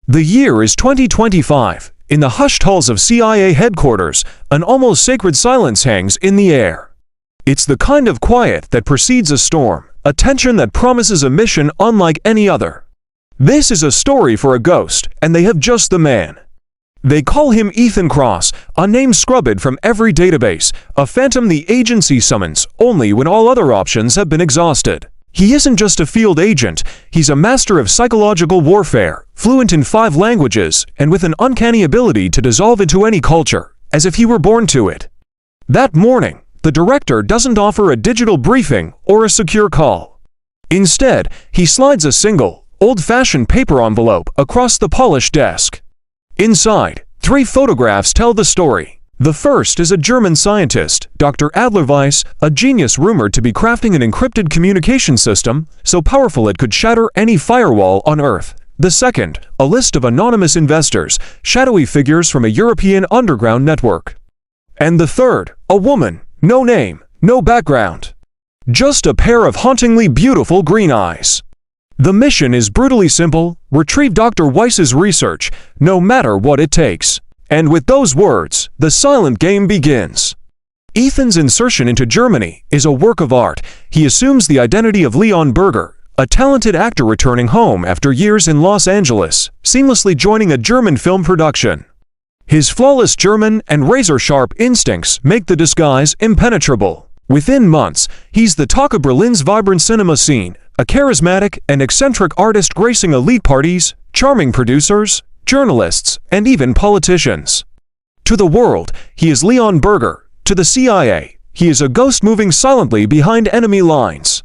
The year is 2025. In the hushed halls of CIA headquarters, an almost sacred silence hangs in the air. It's the kind of quiet that precedes a storm, a tension that promises a mission unlike any other. This is a story for a ghost, and they have just the man. They call him Ethan Cross, a name scrubbed from every database, a phantom the agency summons only when all other options have been exhausted. He isn't just a field agent, he's a master of psychological warfare, fluent in 5 languages, and with an uncanny ability to dissolve into any culture, as if he were born to it. That morning, the director doesn't offer a digital briefing or a secure call. Instead, he slides a single, old-fashioned paper envelope across the polished desk. Inside, 3 photographs tell the story. The first is a German scientist, Dr. Adler Weiss, a genius rumored to be crafting an encrypted communication system so powerful it could shatter any firewall on Earth. The second, a list of anonymous investors, shadowy figures from a European underground network. And the third, a woman, no name, no background. Just a pair of hauntingly beautiful green eyes. The mission is brutally simple: retrieve Dr. Weiss's research, no matter what it takes. And with those words, the silent game begins. Ethan's insertion into Germany is a work of art. He assumes the identity of Leon Berger, a talented actor returning home after years in Los Angeles, seamlessly joining a German film production. His flawless German and razor-sharp instincts make the disguise impenetrable. Within months, he's the talk of Berlin's vibrant cinema scene, a charismatic and eccentric artist gracing elite parties, charming producers, journalists, and even politicians. To the world, he is Leon Berger. To the CIA, he is a ghost moving silently behind enemy lines.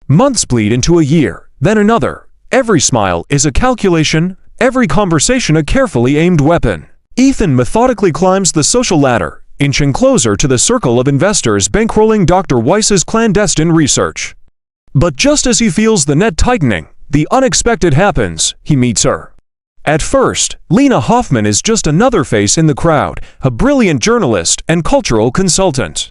Months bleed into a year, then another. Every smile is a calculation, every conversation a carefully aimed weapon. Ethan methodically climbs the social ladder, inching closer to the circle of investors bankrolling Dr. Weiss's clandestine research. But just as he feels the net tightening, the unexpected happens. He meets her. At first, Lena Hoffman is just another face in the crowd, a brilliant journalist and cultural consultant.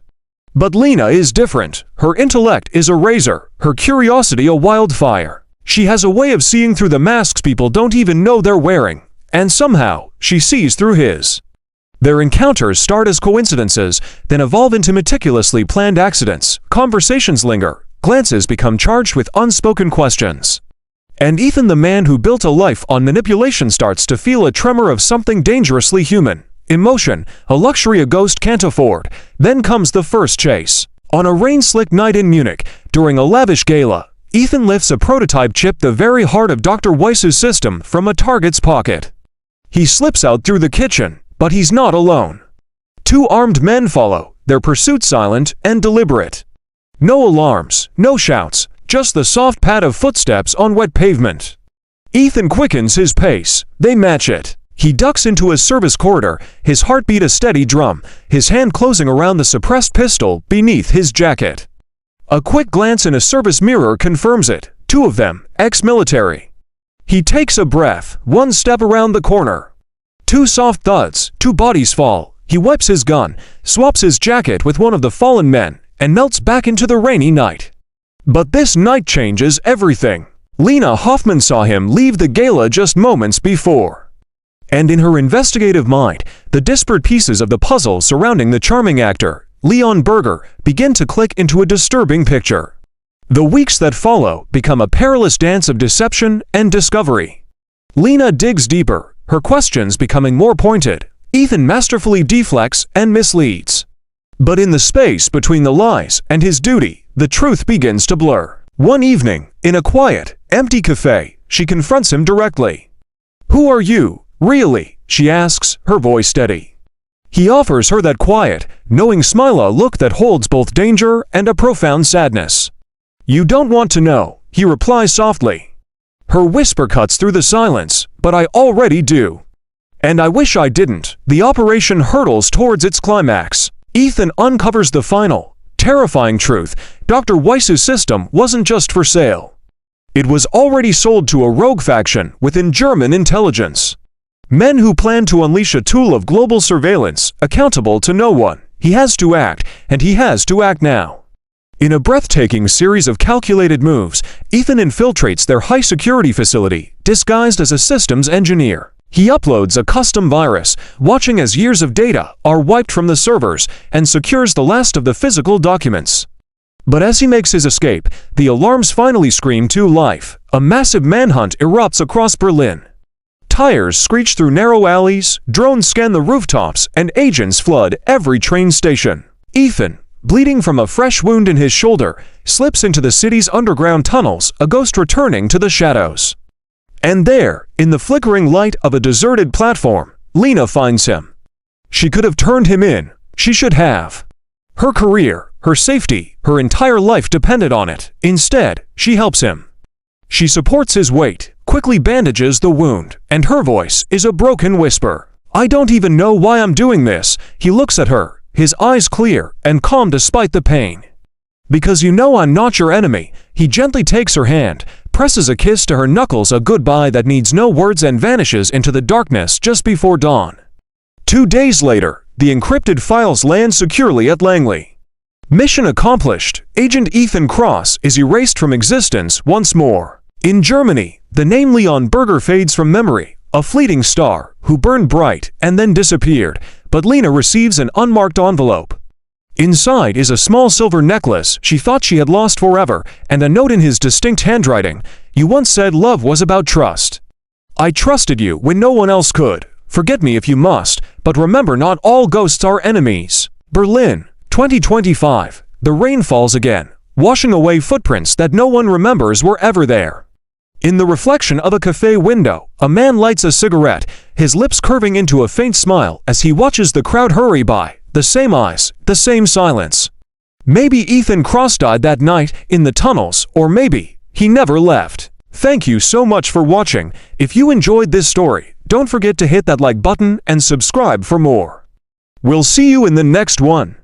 But Lena is different. Her intellect is a razor, her curiosity a wildfire. She has a way of seeing through the masks people don't even know they're wearing, and somehow, she sees through his. Their encounters start as coincidences, then evolve into meticulously planned accidents. Conversations linger, glances become charged with unspoken questions. And Ethan, the man who built a life on manipulation, starts to feel a tremor of something dangerously human. Emotion, a luxury a ghost can't afford. Then comes the first chase. On a rain-slicked night in Munich, during a lavish gala, Ethan lifts a prototype chip, the very heart of Dr. Weiss's system, from a target's pocket. He slips out through the kitchen, but he's not alone. 2 armed men follow, their pursuit silent and deliberate. No alarms, no shouts, just the soft pad of footsteps on wet pavement. Ethan quickens his pace. They match it. He ducks into a service corridor, his heartbeat a steady drum, his hand closing around the suppressed pistol beneath his jacket. A quick glance in a service mirror confirms it. 2 of them, ex-military. He takes a breath, 1 step around the corner. 2 soft thuds, 2 bodies fall. He wipes his gun, swaps his jacket with one of the fallen men, and melts back into the rainy night. But this night changes everything. Lena Hoffman saw him leave the gala just moments before. And in her investigative mind, the disparate pieces of the puzzle surrounding the charming actor, Leon Berger, begin to click into a disturbing picture. The weeks that follow become a perilous dance of deception and discovery. Lena digs deeper, her questions becoming more pointed. Ethan masterfully deflects and misleads. But in the space between the lies and his duty, the truth begins to blur. One evening, in a quiet, empty cafe, she confronts him directly. "Who are you, really?" she asks, her voice steady. He offers her that quiet, knowing smile, a look that holds both danger and a profound sadness. "You don't want to know," he replies softly. Her whisper cuts through the silence, "But I already do. And I wish I didn't." The operation hurtles towards its climax. Ethan uncovers the final, terrifying truth. Dr. Weiss's system wasn't just for sale. It was already sold to a rogue faction within German intelligence. Men who plan to unleash a tool of global surveillance, accountable to no one. He has to act, and he has to act now. In a breathtaking series of calculated moves, Ethan infiltrates their high-security facility, disguised as a systems engineer. He uploads a custom virus, watching as years of data are wiped from the servers, and secures the last of the physical documents. But as he makes his escape, the alarms finally scream to life. A massive manhunt erupts across Berlin. Tires screech through narrow alleys, drones scan the rooftops, and agents flood every train station. Ethan, bleeding from a fresh wound in his shoulder, slips into the city's underground tunnels, a ghost returning to the shadows. And there, in the flickering light of a deserted platform, Lena finds him. She could have turned him in. She should have. Her career, her safety, her entire life depended on it. Instead, she helps him. She supports his weight, quickly bandages the wound, and her voice is a broken whisper. "I don't even know why I'm doing this." He looks at her, his eyes clear and calm despite the pain. "Because you know I'm not your enemy." He gently takes her hand, presses a kiss to her knuckles, a goodbye that needs no words, and vanishes into the darkness just before dawn. 2 days later, the encrypted files land securely at Langley. Mission accomplished. Agent Ethan Cross is erased from existence once more. In Germany, the name Leon Berger fades from memory, a fleeting star who burned bright and then disappeared, but Lena receives an unmarked envelope. Inside is a small silver necklace she thought she had lost forever, and a note in his distinct handwriting. "You once said love was about trust. I trusted you when no one else could. Forget me if you must, but remember, not all ghosts are enemies." Berlin, 2025. The rain falls again, washing away footprints that no one remembers were ever there. In the reflection of a cafe window, a man lights a cigarette, his lips curving into a faint smile as he watches the crowd hurry by. The same eyes, the same silence. Maybe Ethan Cross died that night in the tunnels, or maybe he never left. Thank you so much for watching. If you enjoyed this story, don't forget to hit that like button and subscribe for more. We'll see you in the next one.